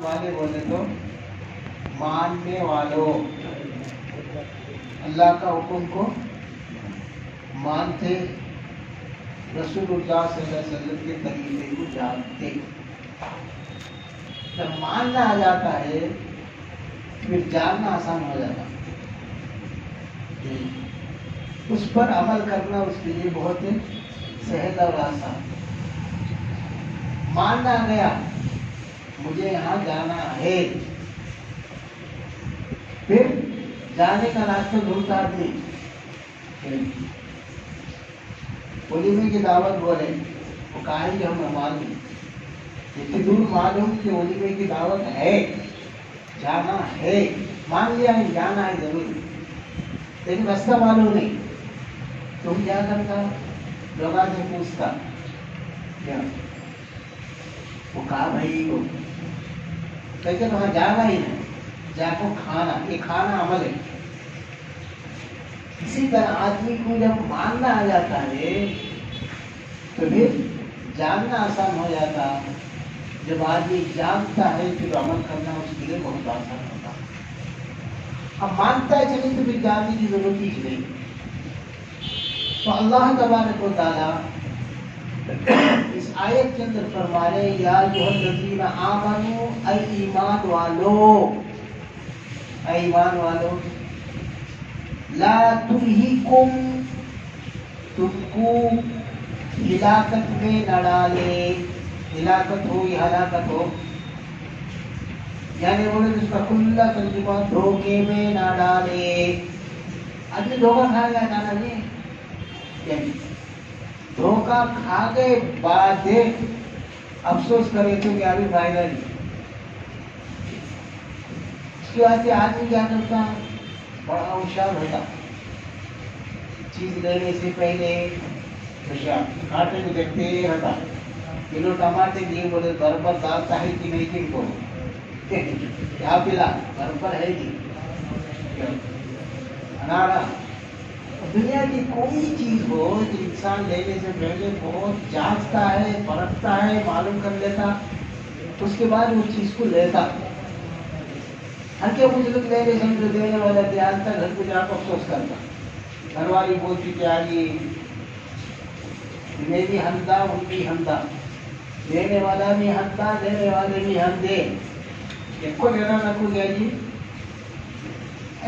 والے بولے تو ماننے والوں، اللہ کا حکم کو مانتے، رسول اللہ صلی اللہ علیہ وسلم کے طریقے کو جانتے. جب ماننا آ جاتا ہے پھر جاننا آسان ہو جاتا. اس پر عمل کرنا اس کے لیے بہت سہل اور آسان. ماننا آ گیا مجھے یہاں جانا ہے، پھر جانے کا راستہ ڈھونڈتا آدمی. ولیمے کی دعوت بولے وہ کہا کہ ہم معلوم اتنی دور معلوم کہ ولیمے کی دعوت ہے، جانا ہے، مان لیا ہے جانا ہے ضرور، لیکن راستہ معلوم نہیں. تم کیا کرتا؟ لوگوں سے پوچھتا کیا؟ وہ کہا بھائی وہ کہتے وہاں جانا ہی نہیں، جا کو کھانا، یہ کھانا عمل ہے. اسی طرح آدمی کو جب ماننا آ جاتا ہے تو پھر جاننا آسان ہو جاتا. جب آدمی جانتا ہے پھر عمل کرنا اس کے لیے بہت آسان ہوتا. اب مانتا ہے چلے تو پھر جاننے کی ضرورت ہی نہیں. تو اللہ تبارک و تعالیٰ اس آیت کے اندر فرما رہے یا ایھا الذین آمنو، اے ایمان والو، اے ایمان والو، لا تلہکم، تم کو ہلاکت میں نہ ڈالے. ہلاکت ہو یا ہلاکت ہو، یعنی بولے اس کا کھلا ترجمہ دھوکے میں نہ ڈالے. آدمی دھوکہ کھا گیا نانا جی، یعنی دھوکہ کھا گئے بعد افسوس کرے تو کہ ابھی فائدہ نہیں. اس کی وجہ سے آدمی کیا کرتا، بڑا ہوشیار ہوتا. چیز لینے سے پہلے ہوشیار، کھاتے کو دیکھتے رہتا. کلو ٹماٹر دیے بولے گھر پر ڈالتا ہے کہ نہیں کن کو کیا پلا گھر پر ہے جی انارا. دنیا کی کوئی چیز ہو جو انسان لینے سے پہلے بہت جانچتا ہے، پرکھتا ہے، معلوم کر لیتا، اس کے بعد اس چیز کو لیتا. ہر کے بزرگ لینے سمجھ دینے والا آج تک گھر کو جا کر افسوس کرتا. گھر والی بولتی کہ آگے میں بھی ہندا ان بھی ہندا، دینے والا بھی ہندا، دینے والے بھی ہندے، ایک کو لینا نہ کو گیا جی.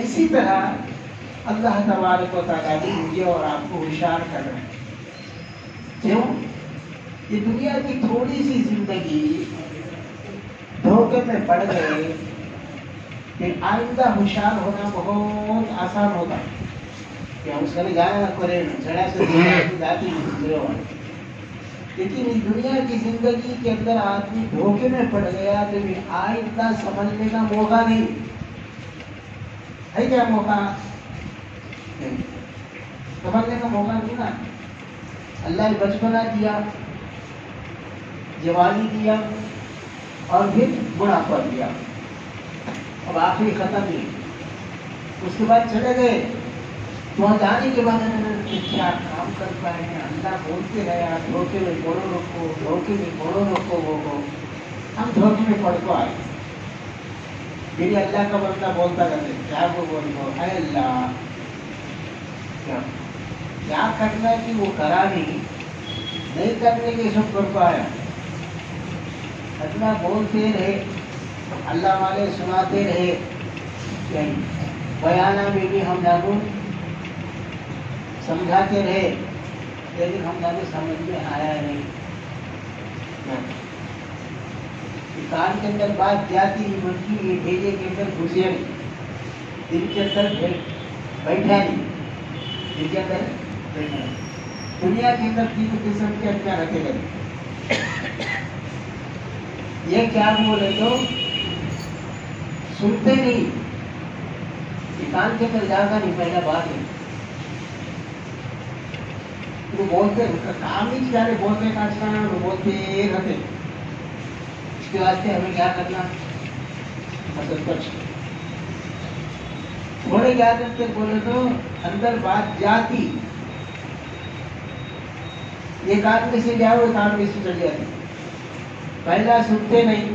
اسی طرح اللہ تبارک و تعالیٰ بھی مجھے اور آپ کو ہوشیار کر رہے ہیں. کیوں؟ یہ دنیا کی تھوڑی سی زندگی دھوکے میں پڑ گئے پھر آئندہ ہوشیار ہونا بہت آسان ہوگا. کیا اس کا بھی جانا نہ کرے جڑا سے جاتی نہیں. لیکن اس دنیا کی زندگی کے اندر آدمی دھوکے میں پڑ گیا تو پھر آئندہ سمجھنے کا موقع نہیں ہے. کیا موقع؟ سمجھنے کا موقع نہیں نا. اللہ نے بچپنا دیا، جوانی دیا اور پھر بڑھاپا دیا، اب آخری ختم نہیں. اس کے بعد چلے گئے وہاں جانے کے بعد کیا کام کر پائے ہیں. اللہ بولتے رہے دھوکے میں پڑو رکھو، دھوکے میں پڑو رکھو. وہ ہم دھوکے میں پڑ کو آئے. پھر اللہ کا بندہ بولتا رہتے کیا وہ بول دو اے اللہ کیا کرنا ہے کہ وہ کرا نہیں کرنے کے سب کر پایا. اتنا بولتے رہے، اللہ والے سناتے رہے، بیانہ میں بھی ہم جاگو سمجھاتے رہے، لیکن ہم جاگو سمجھ میں آیا نہیں. کان کے اندر بات جاتی ہی بنتی، یہ بھیجے کے اندر گھسے نہیں، دل کے اندر بیٹھا نہیں، دل کے اندر بیٹھا نہیں. دنیا کے اندر تین قسم کے اچھا رکھے گئے. یہ کیا بولے تو سنتے نہیں، کان کے اندر جاگا نہیں، پہلا بات ہے. تو بولتے کام ہی کیا بولتے کا وہ بولتے رہتے. اس کے واسطے ہمیں کیا کرنا، تھوڑے کیا کرتے بولے تو اندر بات جاتی، یہ کام میں سے جاؤ، کام میں سے چل جاتی. پہلا سنتے نہیں،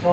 100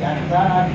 4,000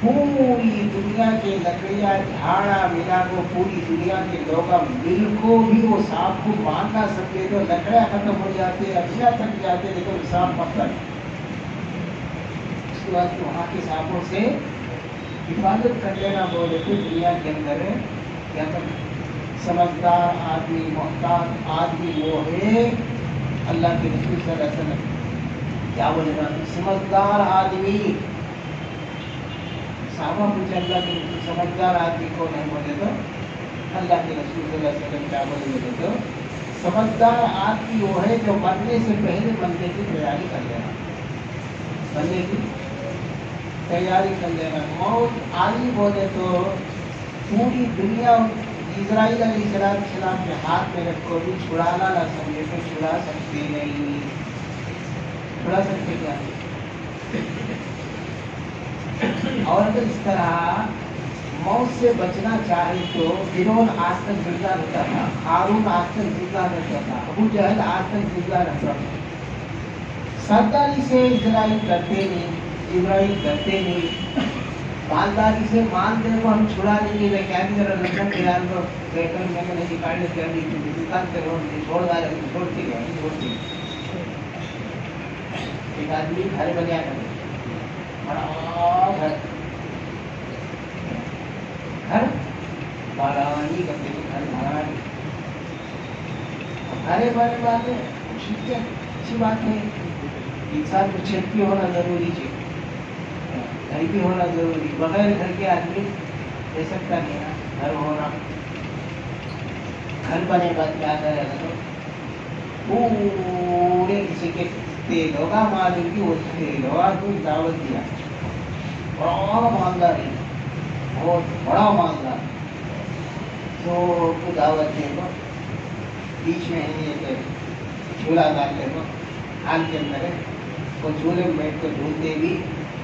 پوری دنیا کے لکڑیاں جھاڑا ملا کو پوری دنیا کے لوگ مل کو بھی وہ سانپ کو باندھ نہ سکتے تو لکڑیاں ختم ہو جاتے اشیاء تک جاتے لیکن سانپ مت تک. اس کے بعد وہاں کے سانپوں سے حفاظت کر لینا بولے تو دنیا کے اندر کیا کرنا. سمجھدار آدمی محتاط آدمی وہ ہے اللہ کے رسول صلی اللہ علیہ وسلم کیا بولے گا سمجھدار آدمی. صحابہ پوچھے اللہ کے رسول سمجھدار آدمی کو نہیں بولے تو اللہ کے رسول صلی اللہ علیہ وسلم کیا بولے تو سمجھدار آدمی وہ ہے جو مرنے سے پہلے بندے کی تیاری کر لینا. بندے کی تیاری کر لینا. موت آئی بولے تو پوری دنیا اسرائیل علیہ السلام کے ہاتھ میں رکھو بھی چھڑانا نہ سمجھے تو چھڑا سکتے نہیں. چھڑا سکتے کیا. اور اگر اس طرح موت سے بچنا چاہے تو فرعون آج تک زندہ رہتا تھا, ہارون آج تک زندہ رہتا تھا, ابو جہل آج تک زندہ رہتا تھا. سرداری سے اسرائیل کرتے نہیں, مالداری سے مال دے کو ہم چھڑا نہیں گے. کیا میرا لندن کے یار کو کہہ کر میں نے نکال کر دی ہندوستان سے چھوڑ ڈالے چھوڑتے گئے. ایک آدمی گھر بنیا کرے بڑا گھر بڑا ہی کرتے گھر بڑا گھرے بڑے بات ہے اچھی بات ہے. انسان کو چھت بھی ہونا ضروری ہے, گھر بھی ہونا ضروری. بغیر گھر کے آدمی رہ سکتا نہیں نا. گھر ہونا گھر بنے گا کیا کرے گا تو پورے کسی کے تیل ہوگا معلوم کی وہ تیل ہوگا تو دعوت دیا بڑا مالدار ہے بہت بڑا مالدار تو دعوت دے گا. بیچ میں جھولا ڈالتے گا حال کے اندر ہے وہ جھولے میں بیٹھ کر ڈھونڈتے بھی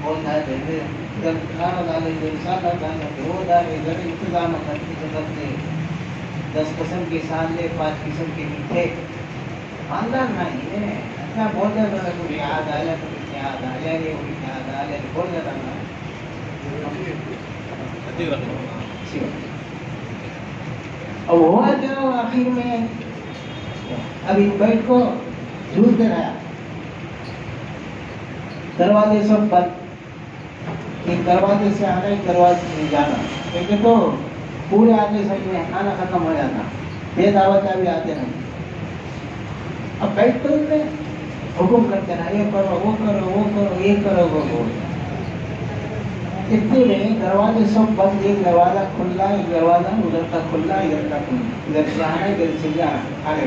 بہت ڈالتے ادھر کھانا ڈالے ادھر سادہ ڈالتے وہ ڈالے ادھر انتظام کرتے 10 قسم کے سالے 5 قسم کے میٹھے. خاندان نہیں ہے اچھا بہت زیادہ کوئی یاد آیا تو یاد آ جائے وہ یاد آ جائے بہت زیادہ اب ہوا کیا آخر میں ابھی بیٹھ کو جھولتے رہا. دروازے سب بند, ایک دروازے سے آنا ایک دروازے سے جانا. کیونکہ تو پورے آدمی سب میں کھانا ختم ہو جاتا, بے دعوت ابھی آتے نہیں. اب بیٹھ تو حکم کرتے رہا یہ کرو وہ کرو وہ کرو یہ کرو وہ کرو. اتنے میں دروازے سب بند, ایک دروازہ کھلا ایک دروازہ ادھر کا کھلا ادھر کا کھلا, ادھر سے آنا ادھر سے جانا آگے.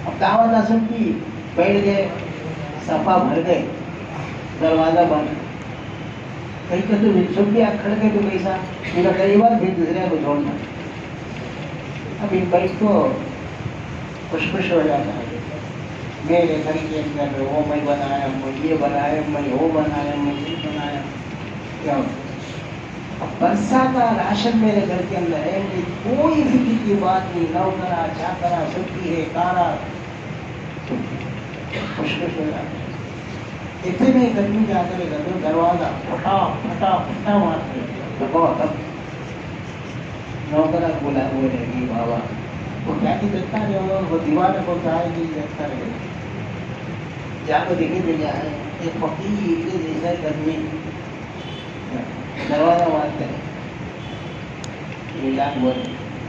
اب دعوت سب کی بیٹھ گئے صفا بھر گئے دروازہ بند. کہیں کہ تو چھپ بھی کھڑ گئے تو کیسا میرا کئی بار پھر دوسرے کو چھوڑنا. اب ان بائک کو خوش ہو جاتا ہے میرے گھر کے اندر وہ میں بنایا میں یہ بنایا میں وہ بنایا میں یہ بنایا. کیا اب برسات کا راشن میرے گھر کے اندر ہے, کوئی فکر کی بات نہیں, نو کرا چا کرا سبزی ہے کارا خوش ہو جاتا ہے. اتنے میں گرمی جا کر دروازہ پھٹا پھٹا پھٹا مارتے بہت. نوکرا بولا وہ رہے گی بابا وہ کیا کہ دیکھتا رہے وہ دیوار کو چاہے گی دیکھتا رہے جا کو دیکھے دے جائے ایک فقیر جیسا گرمی دروازہ مارتے ہیں. یہ جان بول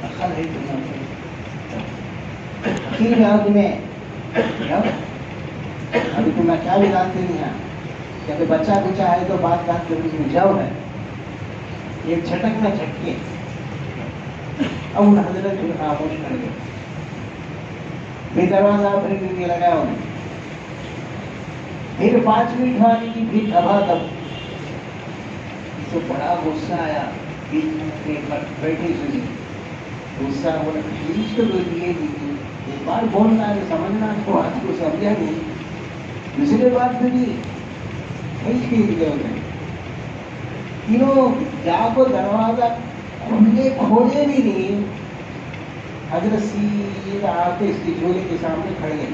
اخر ہے دنیا اخیر میں تمہیں ابھی تمہیں کیا بھی جانتے نہیں ہیں کہ بچہ کچھ ہے تو بات بات کرنے میں جاؤ ہے ایک جھٹک میں جھٹکے. اب ان حضرت کو خاموش کر گئے پھر دروازہ پھر کے لگایا انہیں. پھر 5 منٹ والی کی پھر دبا دب اسے بڑا غصہ آیا. بیچ میں بیٹھی سنی غصہ بولا بیچ تو دیے ایک بار بولنا ہے سمجھنا تو آج کو سمجھا نہیں. دوسرے بات سنی کھینچ کے دیا انہیں. تینوں جا کو دروازہ کھولے بھی نہیں. حضرت سیدھا آتے اس کے جھولے کے سامنے کھڑ گئے.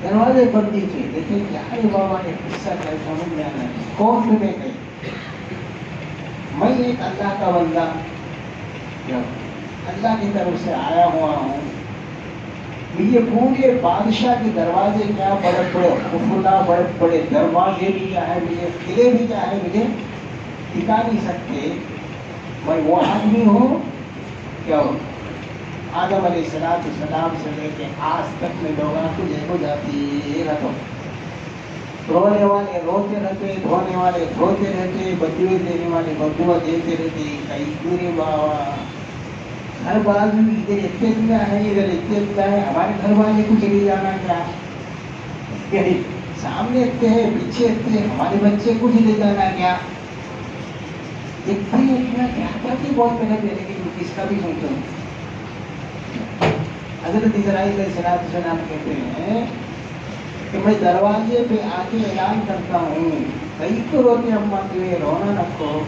دروازے بندی تھے، لیکن یار بابا نے قصہ کیا سمجھ میں آنا ہے، کون تمہیں کہے میں ایک اللہ کا بندہ اللہ کی طرف سے آیا ہوا ہوں، یہ پورے بادشاہ کے دروازے کیا بڑے بڑے خفلا، بڑے بڑے دروازے بھی کیا ہے مجھے، قلعے بھی کیا ہے مجھے ٹھکا نہیں سکتے، میں وہ آدمی ہوں کیا ہو آدم علیہ السلام سے لے کے آج تک میں لوگوں کو ہو جاتی رہتا ہوں، رونے والے روتے رہتے، دھونے والے دھوتے رہتے، بدوے دینے والے بدوا دیتے رہتے، کئی پورے بابا ہر بات میں ادھر اتنا ہے ادھر اتنا ہے، ہمارے گھر والے کو چلی جانا کیا، سامنے اتنے ہیں پیچھے اتنے، ہمارے بچے کو چلے جانا کیا، اتنا کیا کہ بہت محنت ہے، لیکن کس کا بھی سنتا ہوں۔ حضرت اسرائیل علیہ السلام کہتے ہیں کہ میں دروازے پہ آ کے اعلان کرتا ہوں، کئی تو روتے اماں تمہیں رونا رکھو،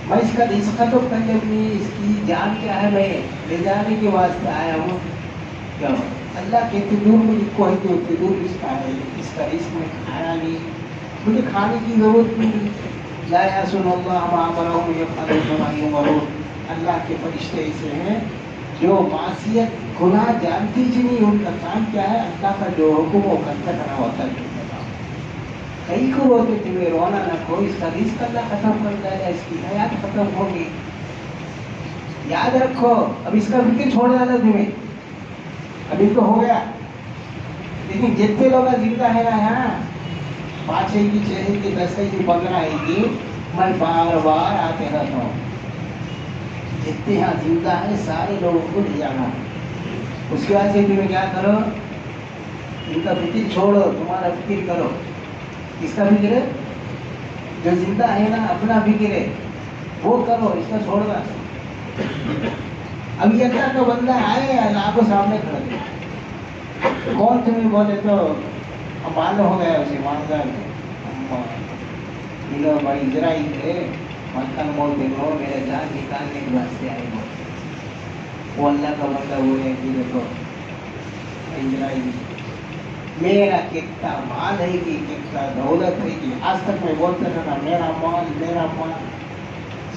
میں اس کا رزق تو پہلے بھی اس کی جان کیا ہے میں لے جانے کے واسطے آیا ہوں کیا، اللہ کہتے دور مجھے کوئی تو اتنے دور اس کا ہے، اس کا رزق میں کھایا نہیں، مجھے کھانے کی ضرورت نہیں، لا یعصون اللہ ما امرهم یفعلون ما یؤمرون، اللہ کے فرشتے ایسے ہیں جو معصیت گناہ جانتی ہی نہیں، ان کا کام کیا ہے اللہ کا جو حکم وہ کرتا کرنا ہوتا ہے، کئی کو روتے تمہیں رونا نہ کھو، اس کا رزق اللہ ختم کر جائے گا، اس کی حیات ختم ہوگی، یاد رکھو، اب اس کا فکر چھوڑ ڈالا تمہیں، ابھی تو ہو گیا، لیکن جتنے لوگ زندہ ہے نا یہاں 5 کی 6 کی 10 کی 15 کی، میں بار بار آتے رہتا ہوں، جتنے یہاں زندہ ہے سارے لوگوں کو لے جانا، اس کے بعد سے تمہیں کیا کرو، ان کا فکر چھوڑو، تمہارا فکر کرو، اس کا فکر ہے جو زندہ ہے نا اپنا فکر ہے وہ کرو، اس کا چھوڑنا، اب یہ اللہ کا بندہ آئے اللہ کو سامنے کھڑا دے، کون تمہیں بولے تو معلوم ہو گیا اسے ماندار ملو بھائی اسرائیل ہے مکان مول دیکھو میرے جان نکالنے کے واسطے آئے ہو، وہ اللہ کا بندہ وہ ہے کہ دیکھو اسرائیل میرا کتنا مال ہے کہ کتنا دولت ہے کہ آج تک میں بولتا تھا میرا مال،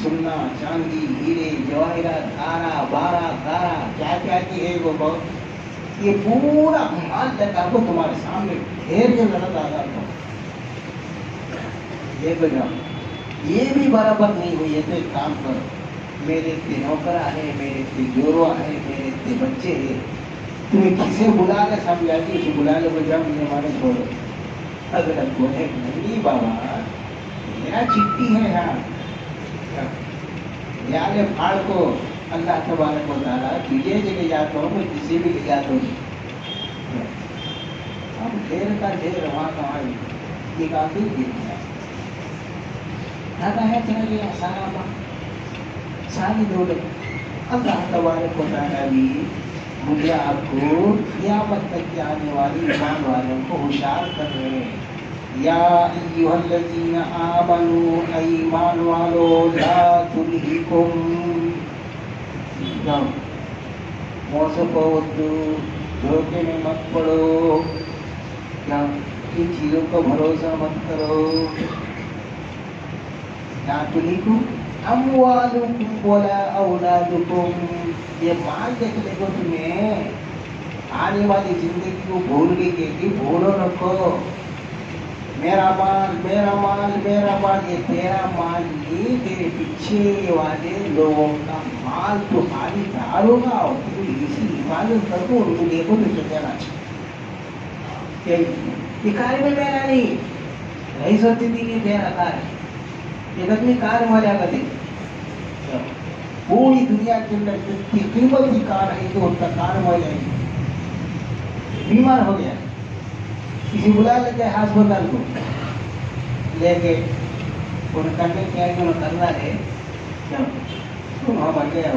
سننا چاندی ہیرے جواہرات آرا بارہ گارا کیا کیا کی ہے وہ بہت، یہ پورا مال لگا کو تمہارے سامنے ڈھیر کے لڑت آ جاتا، دیکھو جاؤ یہ بھی برابر نہیں ہوئی ہے تو ایک کام کرو، میرے اتنے نوکرا ہے، میرے اتنے جوروا ہے، میرے اتنے بچے ہیں، تمہیں کسے بلا لے سمجھا کے اسے بلا لے بجا مجھے ہمارے چھوڑو، اگر بولے نہیں بابا میرا چٹھی ہے یہاں یاد پھاڑ کو اللہ تبارک و تعالیٰ تجھے لے جاتا ہوں میں کسی بھی لے جاتا ہوں، ہم ڈھیر کا ڈھیر وہاں کہاں یہ کافی گر ہے چلا گیا ساری دولت، اللہ تبارک و تعالیٰ بھی مجھے آپ کو قیامت تک کے آنے والی ایمان والوں کو ہوشیار کر رہے ہیں، یا ایھا الذین آمنوا ایمان والو لا تلہکم موسفوتو دھوکے میں مت پڑو، کیا ان چیزوں کو بھروسہ مت کرو، لا تلہکم اموالکم ولا اولادکم، یہ مال دیکھنے کو تمہیں آنے والی زندگی کو بھول گئی کہ بھولو رکھو، میرا مال میرا مال میرا مال، یہ تیرا مال نہیں تیرے پیچھے والے لوگوں کا مال، تو خالی ڈالو گا اور اسی حفاظت کر دو، ان کو دیکھو تو چل جانا چاہیے، یہ کار میں میرا نہیں رئیس ہوتی تھی کہ تیرا کار ہے، ایک آدمی کار والا کا دیکھ پوری دنیا کے اندر جتنی قیمت کی کار ہے تو ان کا کار والا ہے، بیمار ہو گیا کسی بلا لیتے ہسپتال کو لے کے انہیں کرنے کیا ہے انہیں کرنا ہے وہاں بن گیا،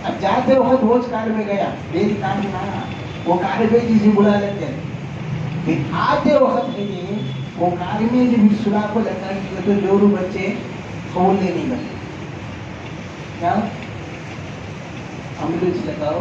اب جاتے وقت روز کار میں گیا میری کار میں آنا، وہ کار میں کسی بلا لیتے پھر آتے وقت نہیں وہ کار میں جب سلا کو لگا کہ تو جورو بچے کھولنے نہیں بنے کیا ایمبولینس لگاؤ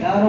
4